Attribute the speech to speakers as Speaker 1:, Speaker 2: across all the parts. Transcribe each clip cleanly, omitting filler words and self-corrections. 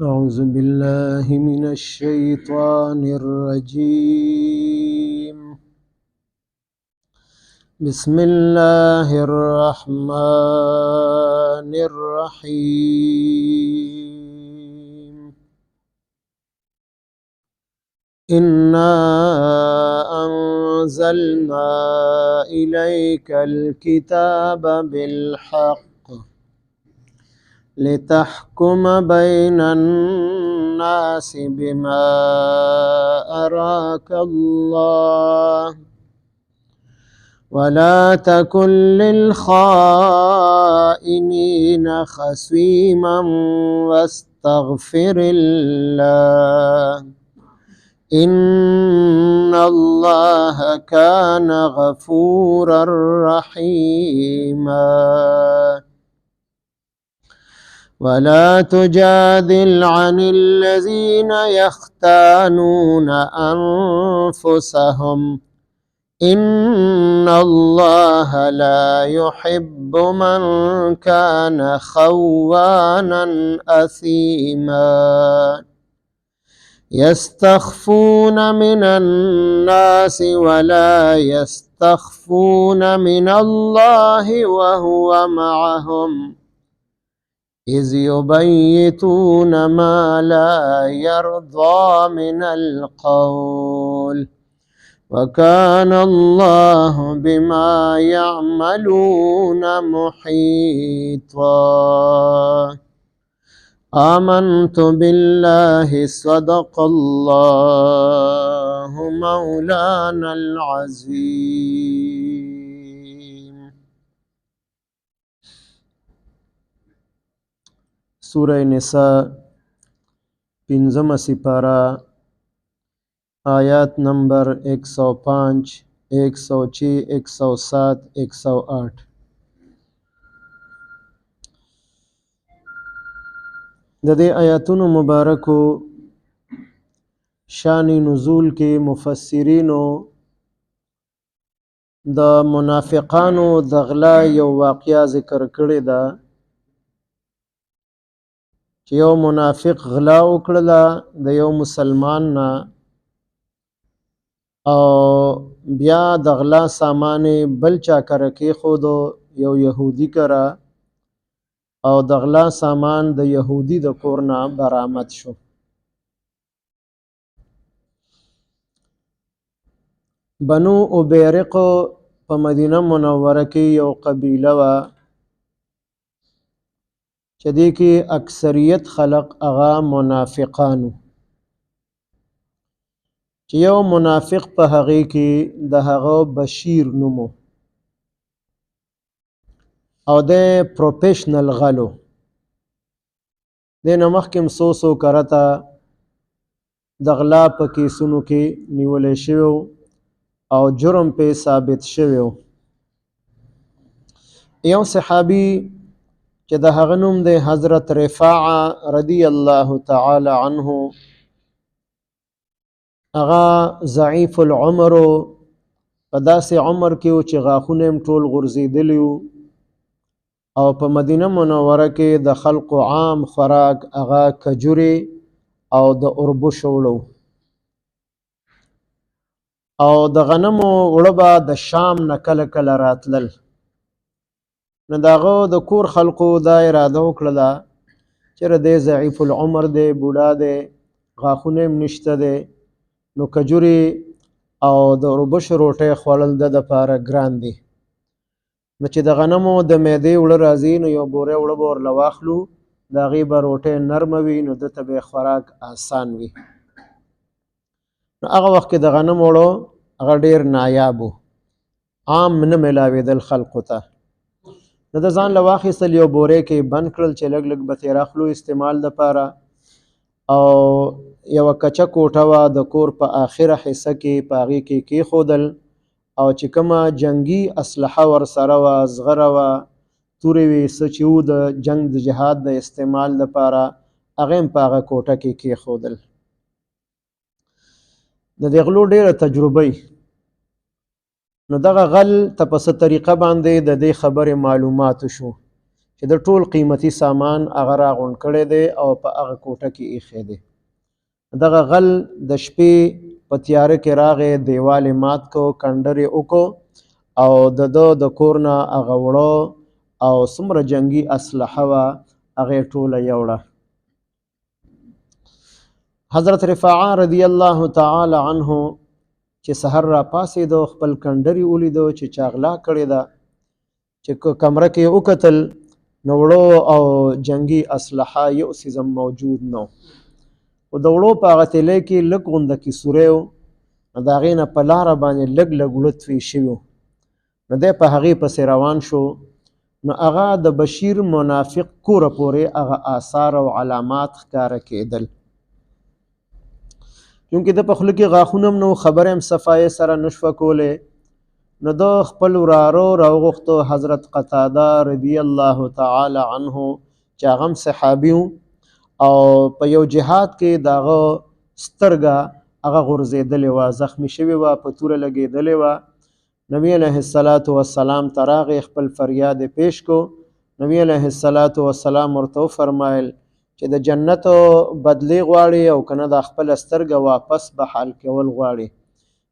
Speaker 1: أعوذ بالله من الشيطان الرجيم. بسم الله الرحمن الرحيم. إنا أنزلنا إليك الكتاب بالحق لتحكم بين الناس بما أراك الله ولا تكن للخائنين خصيما واستغفر الله إن الله كان غفورا رحيما. ولا تجادل عن الذين يختانون أنفسهم إن الله لا يحب من كان خوانا أثيما. يستخفون من الناس ولا يستخفون من الله وهو معهم إذ يبيتون ما لا يرضى من القول وكان الله بما يعملون محيطا. آمنت بالله صدق الله مولانا العظيم. سورہ نساء پنځم سپارہ آیات نمبر 105 106 107 108. د دې آیاتونو مبارکو شان نزول کې مفسرینو د منافقانو د غلا یو واقعه ذکر کړې ده چې یو منافق غلا وکړله د یو مسلمان نه او بیا د غلا سامان بل چا کره کېښودو یو یهودي کره او د غلا سامان د یهودي د کور نه برآمد شو. بنو ابیرق په مدینه منوره کې یو قبیله وه چې دې کې اکثریت خلق هغه منافقانو چې یو منافق په هغې کې د هغه بشیر نومو او د پروفیشنل غلو دې نه مخکې څو کرته د غلا په کیسونو کې نیولی شوی او جرم پې ثابت شوی. یو صحابي چې د هغه نوم د حضرت رفاعه رضی الله تعالی عنه هغه ضعیف العمر په داسې عمر کې و چې غاښونه یې ټول غورځېدلي وو او په مدینه منوره کې د خلقو عام خوراک هغه کجورې او د اوربشو اوړه او د غنمو اوړه به د شام نه کله کله راتلل. نو د هغه د کور خلقو دا اراده وکړله چېرې دی ضعیف العمر دی، بوډا دی، غاښونه یې نشته دی، نو کجورې او د اوربشو روټۍ خوړل د دپاره ګران دي. نو چې د غنمو د معدې اوړه راځي نو یو بوره اوړه به ورله واخلو، د هغې به روټۍ نرمه وي نو ده ته به یې خوراک آسان وي. نو هغه وخت کې د غنمو اوړه هغه ډېر نایاب و، عام نه میلاوېدل خلقو ته. نو د ځان له واخیستل یو بورې کې بند کړل چې لږ لږ به ترې اخلو استعمال دپاره او یوه کچه کوټه وه د کور په آخره حصه کې په هغې کې کېښودل او چې کومه جنګي اسلحه ورسره وه، زغره وه، تورې وې، څه چې وو د جنګ د جهاد د استعمال دپاره هغه هم په هغه کوټه کې کېښودل. د دې غلو ډېره تجربه وي نو دغه غل ته په څه طریقه باندې د دې خبرې معلوماتو شو چې د ټول قیمتي سامان هغه راغونډ کړی دی او په هغه کوټه کې ایښی دی. دغه غل د شپې په تیاره کې راغی، دیوال یې مات کو، کنډر یې وکړو او د کور نه هغه وړه او څومره جنګي اسلحه وه هغه یې ټوله یوړه. حضرت رفاعه رضی الله تعالی عنه چې سحر را پاسېدو، خپل کنډر یې ولیدو چې چا غلا کړې ده، چې کمره کې یې وکتل نو وړو او جنګي اسلحه یو څیز هم موجود نه و. خو د وړو په هغه تیلۍ کې لږ غونده کیسوری و، نو د هغې نه په لاره باندې لږ لږ وړه توی شوي و. نو دی په هغې پسې روان شو. نو هغه د بشیر منافق کوره پورې هغه آثار او علامات ښکاره کېدل. چونکې د په خوله کې غاښونه هم نو، خبرې هم صفایې سره نه شوه کولی. نو د خپل وراره راوغوښتو حضرت قتاده رضی الله تعالی عنه چې هغه هم صحابي و او په یو جهاد کې د هغه سترګه هغه غورځېدلې وه، زخمي شوې وه، په توره لګېدلې وه. نبی علیه السلام ته راغی، خپل فریاد یې پیش کو. نبی علیه السلام ورته وفرمایل چې د جنت بدلې غواړي او که نه دا خپله سترګه واپس بحال کول غواړي.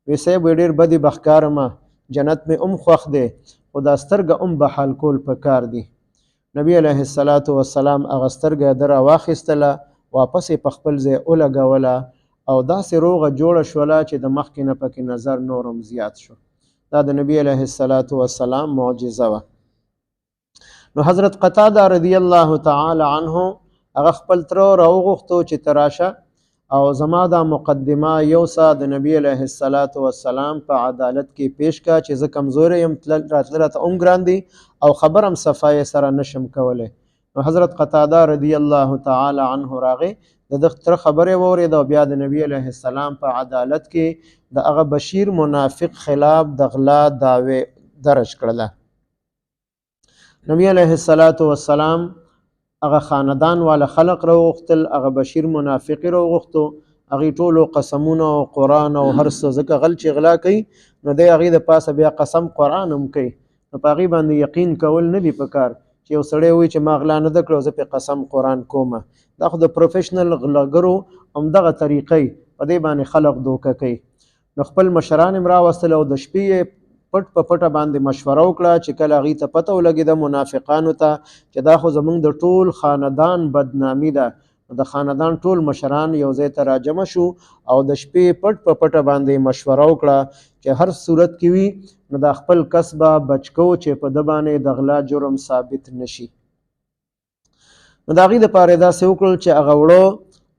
Speaker 1: وی صاحب ډېر بدې به ښکارمه، جنت مې هم خوښ دی خو دا سترګه هم بحال کول پکار دي. نبی علیه السلام هغه سترګه ده راواخیستله، واپس یې په خپل ځای ولګوله او داسې روغه جوړه شوله چې د مخکې نه پکې نظر نور هم زیات شو. دا د نبی علیه السلام معجزه وه. نو حضرت قتاده رضی الله تعالی عنه هغه خپل تره راوغوښتو چې ته راشه او زما دا مقدمه یو څه د نبی علیه السلام په عدالت کې پیش کا چې زه کمزوری یم، راتله راته هم ګران دي او خبر هم صفایې سره نشم کولی. نو حضرت قتاده رضی الله تعالی عنه راغی، د ده تره خبرې واورېده او بیا د نبی علیه السلام په عدالت کې د هغه بشیر منافق خلاف د غلا دعوې درج کړله. نبی علیه السلام هغه خاندان والا خلق راوغوښتل، هغه بشیر منافق یې راوغوښتو، هغې ټولو قسمونه او قرآن او هر څه، ځکه غل چې غلا کوي نو دی هغې د پاسه بیا قسم قرآن هم کوي. نو په هغې باندې یقین کول نه دي پکار چې یو سړی وایي چې ما غلا نه ده کړې او زه پرې قسم قرآن کومه. دا خو د پروفیشنل غلاګرو همدغه طریقې په دې باندې خلق دوکه کوي. نو خپل مشران یې راوستل او د شپې یې پټ په پټه باندې مشوره وکړه چې کله هغې ته پته ولګېده منافقانو ته چې دا خو زموږ د ټول خاندان بدنامي ده. د خاندان ټول مشران یو ځای ته راجمع شو او د شپې پټ په پټه باندې مشوره وکړه چې هر صورت کې وي نو دا خپل کس به بچ کو چې په ده باندې د غلا جرم ثابت نشي. نو د هغې دپاره یې داسې وکړل چې هغه وړه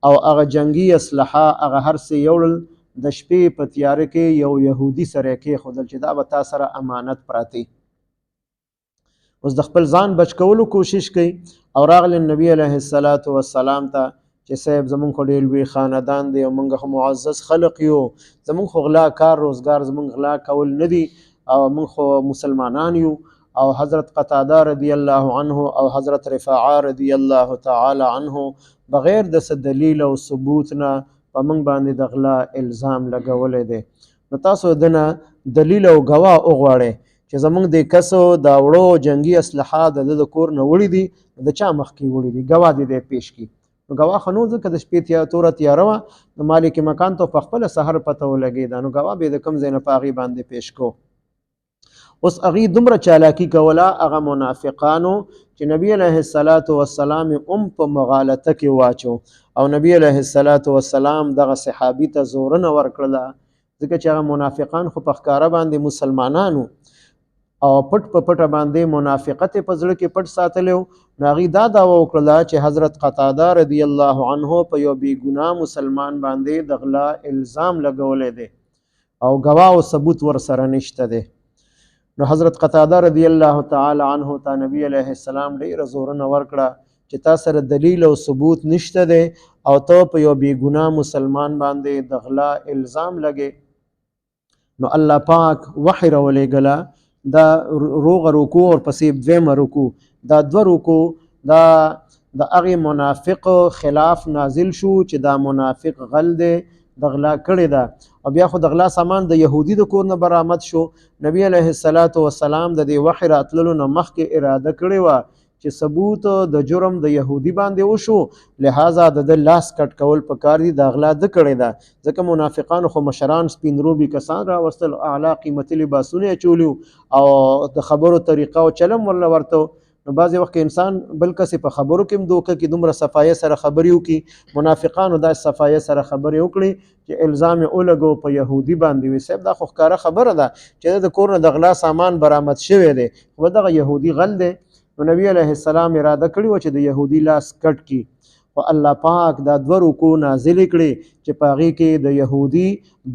Speaker 1: او هغه جنګي اسلحه هغه هر څه یوړل، د شپې په تیاره کې یو یهودي سره یې کېښودل چې دا به تا سره امانت پراتی. اوس د خپل ځان بچ کولو کوشش کوي او راغلی نبی علیه السلام ته چې صاحب زمونږ خو ډېر لوی خاندان دی او موږ خو معزز خلق یو، زمونږ خو غلا کار روزګار زمونږ غلا کول نه دي او موږ خو مسلمانان یو. او حضرت قتاده رضی الله عنه او حضرت رفاعه رضی الله تعالی عنه بغیر د څه دلیل او ثبوت نه په موږ باندې د غلا الزام لګولی دی. نو تاسو دنه دلیل او ګواه وغواړئ چې زموږ د کسو دا وړو جنګي اسلحه د ده د کور نه وړي دي، د چا مخکې وړي دي، ګواه دې دی پیش کړي. نو ګواه خو نو ځکه د شپې توره تیاره وه، د مالک مکان ته په خپله سحر پته ولګېده، نو ګواه به یې د کوم ځای نه په هغې باندې پیش کو. اوس هغې دومره چالاکي کوله هغه منافقانو چې نبی علیه السلام هم په مغالطه کې واچو او نبی علیه السلام دغه صحابي ته زورنه ورکړله، ځکه چې هغه منافقان خو په ښکاره باندې مسلمانانو او پټ په پټه باندې منافقت په زړه کې پټ ساتلی و. نو هغې دا دعوه وکړله چې حضرت قتاده رضی الله عنه په یو بېګناه مسلمان باندې د غلا الزام لګولی دی او ګواه او ثبوت ورسره نشته دی. نو حضرت قتاده رضی الله تعالی عنه ته نبی علیه السلام ډېره زورنه ورکړه چې تا سره دلیل او ثبوت نشته دی او ته په یو بېګناه مسلمان باندې د غلا الزام لګې. نو الله پاک وحی راولېږله، دا روغه رکوع ورپسې دویمه رکوع، دا دوه رکوع دا د هغې منافق خلاف نازل شو چې دا منافق غل دی، د غلا کړې ده. او بیا خو د غلا سامان د یهودي د کور نه برآمد شو. نبی علیه السلام د دې وحی راتللو نه مخکې اراده کړې وه چې ثبوت د جرم د يهودي باندې وشو لہذا د لاس کټ کول پکار دي د غلا د کړي دا ځکه منافقان خو مشران سپینروبي کسان را وستل اعلی قیمتي لباسونه چولیو او د خبرو طریقه او چلم ورته نو بعضې وخت انسان بل کسې په خبرو کې هم دوکه کې دومره صفایه سره خبرې وکړي منافقانو دا صفایه سره خبرې وکړي چې الزام یې ولګو په یهودي باندې وي صاحب دا خو ښکاره خبره ده چې د کور نه د غلا سامان برآمد شوی دی خو دغه یهودي غل دی نو نبی علیه السلام اراده کړې وه چې د یهودي لاس کټ کړي خو الله پاک دا 2 رکو نازلې کړي چې په هغې کې د یهودي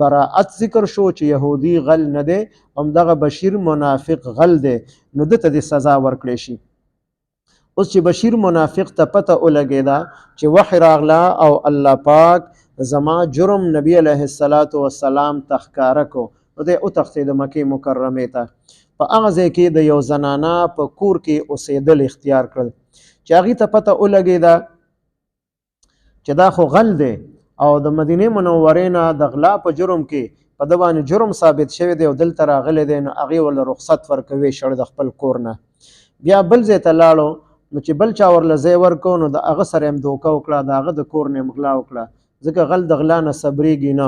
Speaker 1: براعت ذکر شو چې یهودي غل نه دی همدغه بشیر منافق غل دی نو ده ته د سزا ورکړی شي اوس چې بشیر منافق ته پته ولګېده چې وحی راغله او الله پاک زما جرم نبی علیه السلام ته ښکاره کو نو دی وتښتېد د مکې مکرمې ته په هغه ځای کې د یو زنانه په کور کې اوسېدل اختیار کړل چې هغې ته پته ولګېده چې دا خو غل دی او د مدینې منورې نه د غلا په جرم کې په ده باندې جرم ثابت شوی دی او دلته راغلی دی نو هغې ورله رخصت ورکوي شړ د خپل کور نه بیا بل ځای ته لاړو نو چې بل چا ورله ځای ورکو نو د هغه سره هم دوکه وکړه د هغه د کور نه هم غلا وکړه ځکه غل د غلا نه صبرېږي نه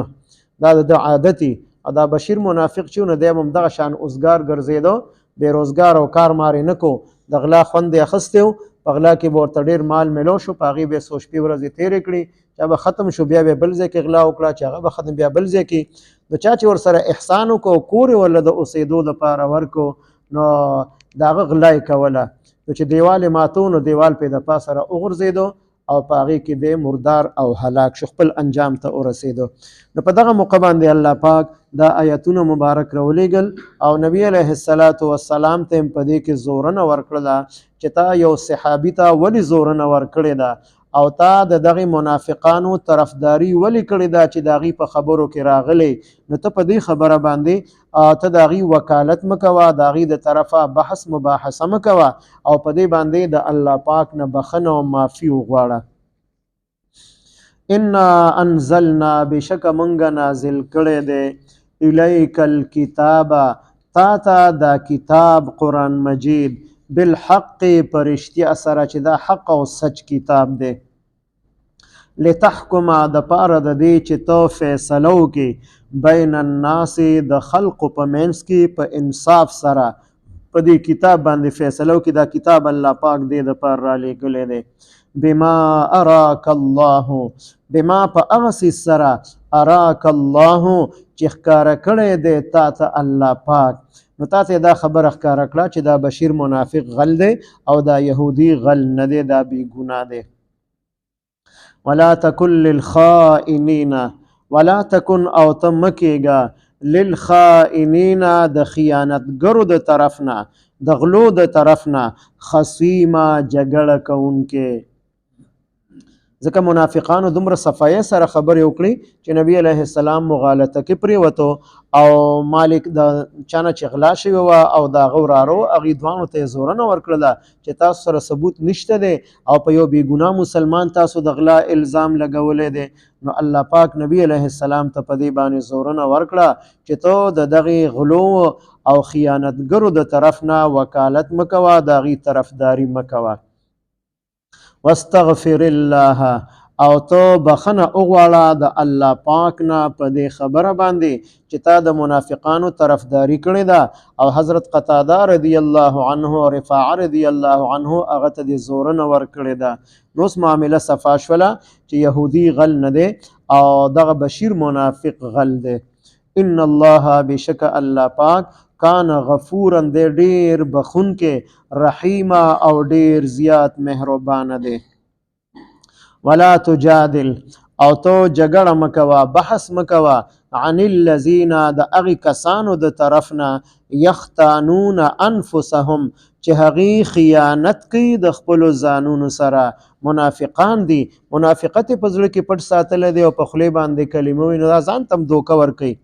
Speaker 1: دا د عادتي او دا بشیر منافق چې نو دی هم همدغه شان اوزګار ګرځېدو بېروزګار او کار مارې نه کو د غلا خوند یې اخیستی و په غلا کې به ورته ډېر مال میلو شو په هغې به یې څو شپې ورځې تېرې کړي چا به ختم شو بیا به بل ځای کې غلا وکړه چې هغه به ختم بیا بل ځای کې نو چا چې ورسره احسان وکړو کور یې ورله د اوسېدو دپاره ورکو نو د هغه غلا یې کوله نو چې دیوال یې ماتو نو دیوال پې د پاسه را وغورځېدو او په هغې کې دی مردار او هلاک شو خپل انجام ته ورسېدو نو په دغه موقع باندې الله پاک دا آیتونه مبارک راولېږل او نبی علیه السلام ته هم په دې کې زورنه ورکړله چې تا یو صحابي ته ولې زورنه ورکړې ده او تا د دغې منافقانو طرفداري ولې کړې ده چې د هغې په خبرو کې راغلی نو ته په دې خبره باندې ته د هغې وکالت مه کوه د هغې د طرفه بحث مباحثه مه کوه او په دې باندې د الله پاک نه بخښنه او معافي وغواړه انا انزلنا بشک منګه نازل کړی دی الیک الکتاب تا ته دا کتاب قرآن مجید بالحق پرشتیا سره چې دا حق او سچ کتاب دی لتحکم د پاره د دې چې تو فیصله وکړي بین الناس د خلقو په منځ کې په انصاف سره په دې کتاب باندې فیصله وکړي دا کتاب الله پاک دې دپاره رالیږلی دی بما اراک الله بما په هغه څیز سره اراک الله چې ښکاره کړی دی تا ته الله پاک نو تا ته دا خبره ښکاره کړه چې دا بشیر منافق غل دی او دا یهودي غل نه دی دا بېګناه دی ولا تکن للخائنین ولا تکن او ته مه کېږه للخائنین د خیانتګرو د طرف نه د غلو د طرف نه خصیمه جګړه کوونکې ځکه منافقانو دومره صفایه سره خبرې وکړي چې نبی علیه السلام مغالطه کې پرېوتو او مالک د چا نه چې غلا شوې وه او د هغه ورارو هغې دواړو ته یې زورنه ورکړله چې تاسو سره ثبوت نشته دی او په یو بېګناه مسلمان تاسو د غلا الزام لګولی دی نو الله پاک نبی علیه السلام ته په دې باندې زورنه ورکړه چې ته د دغې غلو او خیانتګرو د طرف نه وکالت مه کوه د هغې طرفداري مه کوه واستغفر الله او ته بخنه وغواړه د الله پاک نه په دې خبره باندې چې تا د منافقانو طرفداري کړې ده او حضرت قتاده رضی الله عنه او رفاعه رضی الله عنه هغه ته د زورنه ورکړې ده نو اوس معامله صفا شوله چې یهودي غل نه دی او دغه بشیر منافق غل دی ان الله بشک الله پاک کان غفورا دی ډیر بخونکې رحیمه او ډیر زیات مهربانه دی ولا تجادل او تو جګړه مکوه بحث مکوه عن الذین د هغې کسانو د طرف نه یختانون انفسهم چې هغې خیانت کوي د خپلو ځانونو سره منافقان دي منافقت یې په زړه کې پټ ساتلی دی او په خولې باندې کلمه وي نو دا ځان ته هم دوکه ورکوي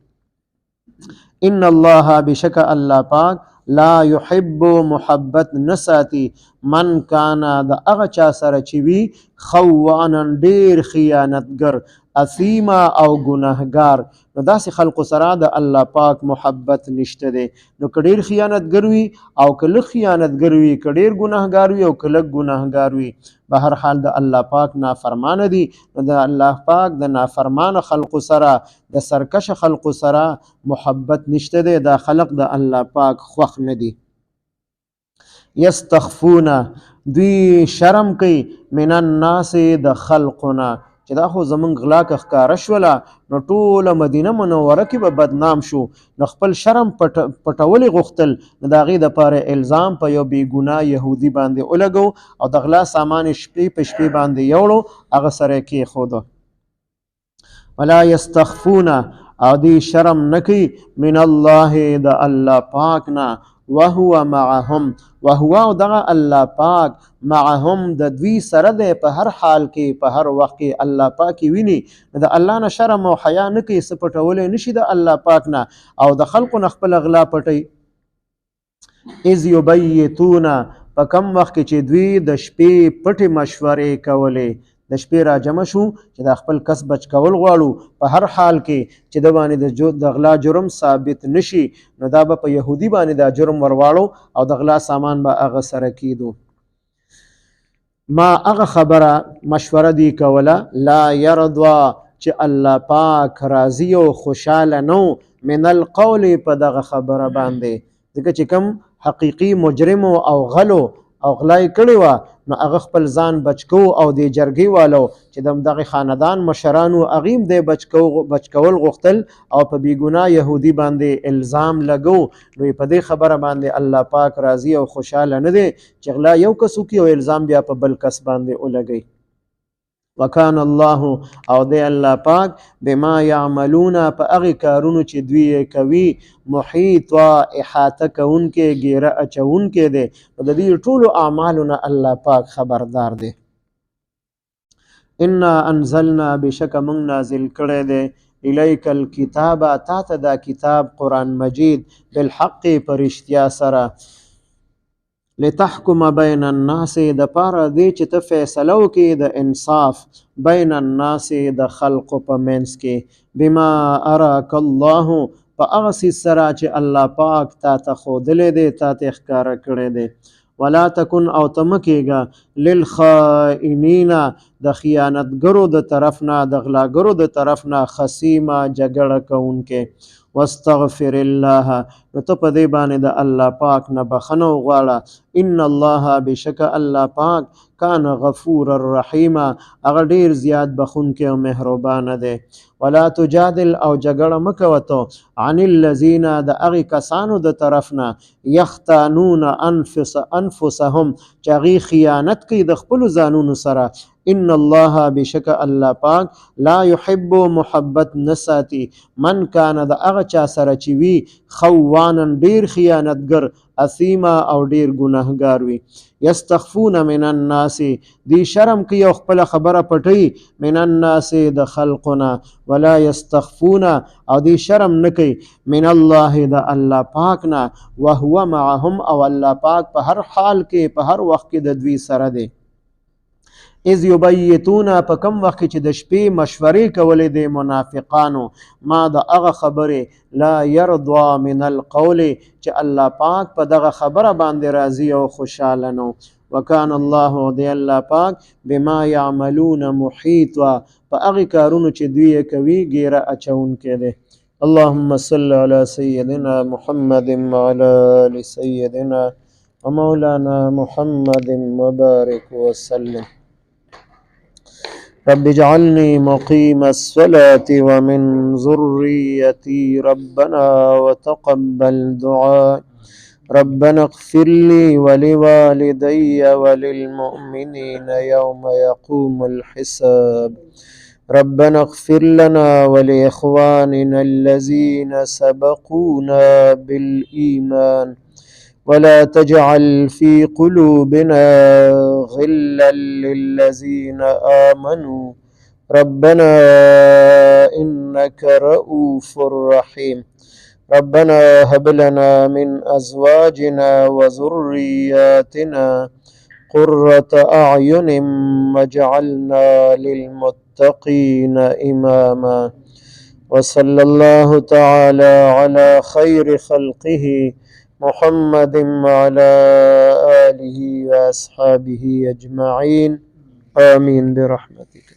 Speaker 1: ان الله بشک الله پاک لا يحب محبت نساتی من کانا د هغه چا سره چې وي خوانا ډیر خیانتګر اثیما او ګناهګار. نو داسې خلقو سره د الله پاک محبت نشته دی. نو که ډیر خیانتګر وي او که لږ خیانتګر وي، که ډیر ګناهګار وي او که لږ ګناهګار وي، به هر حال د الله پاک نافرمانه دي. نو د الله پاک د نافرمانه خلقو سره، د سرکش خلقو سره محبت نشته دی. دا خلق د الله پاک خوښ نه دي. یستخفون دوی شرم کوي من الناس د خلقنا، چې دا خو زمونږ غلا که ښکاره شوله نو ټوله مدینه منوره کې به بدنام شو. نو خپل شرم پټولې غوښتل، نو د هغې دپاره الزام په یو بېګناه یهودي باندې ولګو او د غلا سامان شپې په شپې باندې یوړو، هغه سره یې کېښودو. ولا یستخفون او دوی شرم نه کوي من الله د الله پاک نه، وهو معهم وهو او دغه الله پاک معهم د دوی سره دی په هر حال کې، په هر وخت کې الله پاک ویني. د الله نه شرم او حیا نه کوي، څه پټولی نشي د الله پاک نه، او د خلقو نه خپل غلا پټوي. اذ یبیتون په کم وخت کې چې دوی د شپې پټې مشورې کولې، د شپې را جمع شو چې د خپل کس بچ کول غواړو، په هر حال کې چې د باندې د غلا جرم ثابت نشي، نو دا به په یهودي باندې دا جرم ورواړو او د غلا سامان به هغه سره کیدو. ما هغه خبره مشوره دی کوله لا یرضا چې الله پاک راضي او خوشاله نو من القول په دغه خبره باندې، ځکه چې کوم حقیقي مجرم او غلو او غلای کړی وه، نو هغه خپل ځان بچ کو او د جرګې والو چې دغه خاندان مشرانو هغې د بچ کول غوښتل او په بېګناه یهودي باندې الزام لګو. نو په دې خبره باندې الله پاک راضي او خوشحاله نه دی چې غلا یو کس وکړي او الزام بیا په بل کس باندې ولګوي. وکان الله او دی الله پاک بما یعملون په هغې کارونو چې دوی یې کوي محیط و احاطه کوونکې ګیره اچوونکې دی. د دې ټولو اعمالو نه الله پاک خبردار دی. انا انزلنا بشک موږ نازل کړی دی الیک الکتاب تا ته دا کتاب قرآن مجید بالحق په رښتیا سره لتحکم بین الناس د پاره دی چې ته فیصله وکړې د انصاف بین الناس د خلقو په منځ کې بما اراک الله په هغه څیز سره چې الله پاک تا ته ښودلی دی، تا ته ښکاره کړی دی. ولا تکن او ته مه کېږه للخائنین د خیانتګرو د طرف نه، د غلاګرو د طرف نه خصیمه جګړه کوونکې. واستغفر الله نو ته په دې باندې د الله پاک نه بخښنه وغواړه. ان الله بشک الله پاک کان غفور الرحیم هغه ډیر زیات بخښونکی او مهربانه دی. ولا تجادل او جګړه مه کوه ته عن الذین د هغې کسانو د طرف نه یختانون انفسهم چې هغې خیانت کوي د خپلو ځانونو سره. ان الله بشک الله پاک لا يحب محبت نساتی من کان د هغه چا سره چې وي خوانا ډیر خیانتګر اثیما او ډیر ګناهګار وي. یستخفون من الناس دی شرم کوي او خپله خبره پټوي من الناس د خلقنا ولا یستخفون او دی شرم نه کوي من الله د الله پاک نه وهو معهم او الله پاک په هر حال کې په هر وخت کې د دوی سره دی. اذ یبیتون په کم وخت کې چې د شپې مشورې کولې د منافقانو ما د هغه خبرې لا یرضا من القول چې الله پاک په دغه خبره باندې راضي او خوشحاله نو. وکان الله دی الله پاک بما یعملون محیط و په هغې کارونو چې دوی یې کوي ګیره اچونکی دی. اللهم صل علی سیدنا محمد وعلى آل سیدنا ومولانا محمد وبارک وسلم. رب اجعلني مقيم الصلاة ومن ذريتي ربنا وتقبل دعاء. ربنا اغفر لي ولوالدي وللمؤمنين يوم يقوم الحساب. ربنا اغفر لنا ولإخواننا الذين سبقونا بالإيمان ولا تجعل في قلوبنا غلا للذين آمنوا ربنا إنك رؤوف رحيم. ربنا هب لنا من أزواجنا وذرياتنا قرة أعين واجعلنا للمتقين إماما. وصلى الله تعالى على خير خلقه محمد وعلى آله وأصحابه أجمعين. آمين برحمتك.